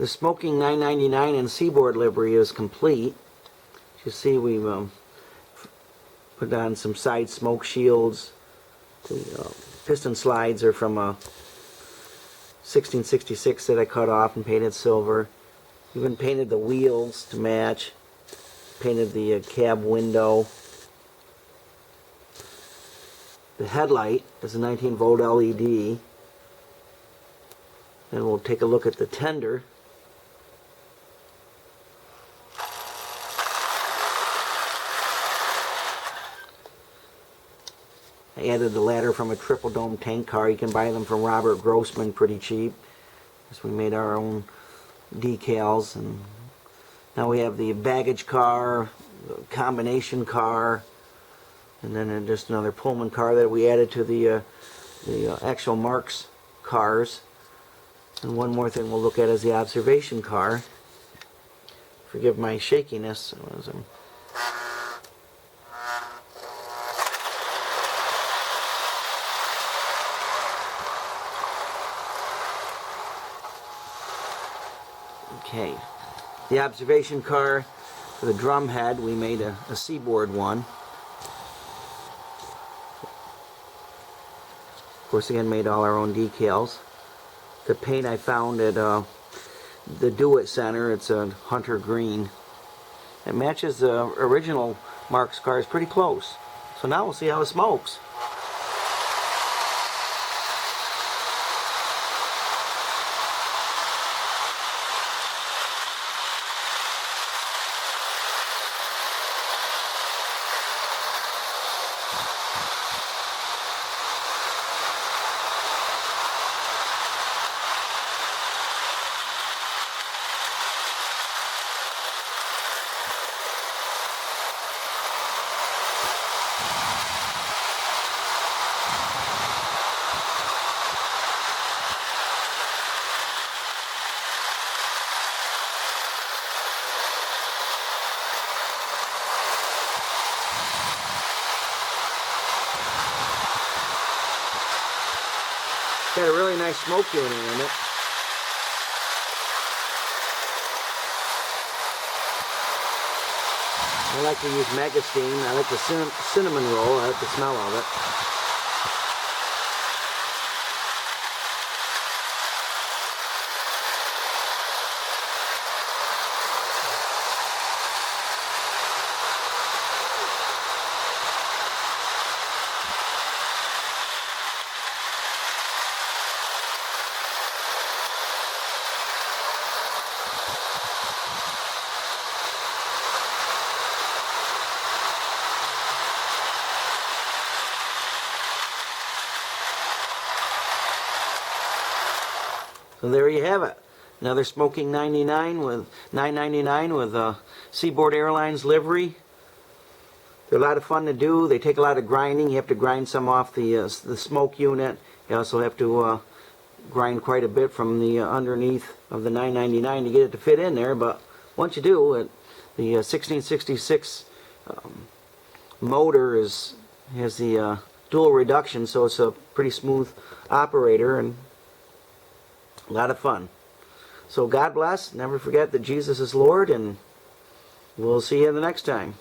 The smoking 999 and Seaboard livery is complete. As you see, we've put on some side smoke shields. The piston slides are from a 1666 that I cut off and painted silver. Even painted the wheels to match. Painted the cab window. The headlight is a 19-volt LED. And we'll take a look at the tender. I added the ladder from a triple dome tank car. You can buy them from Robert Grossman pretty cheap. So we made our own decals. And now we have the baggage car, the combination car, and then just another Pullman car that we added to the actual Marx cars. And one more thing we'll look at is the observation car. Forgive my shakiness. Okay, the observation car for the drumhead, we made a Seaboard one. Of course, again, made all our own decals. The paint I found at the Do It Center, it's a hunter green. It matches the original Marx cars pretty close. So now we'll see how it smokes. Got a really nice smoke unit in it. I like to use Megastine. I like the cinnamon roll. I like the smell of it. So there you have it. Another smoking 999 with a Seaboard Airlines livery. They're a lot of fun to do. They take a lot of grinding. You have to grind some off the smoke unit. You also have to grind quite a bit from the underneath of the 999 to get it to fit in there. But once you do, the 1666 motor has the dual reduction, so it's a pretty smooth operator and a lot of fun. So God bless. Never forget that Jesus is Lord, and we'll see you the next time.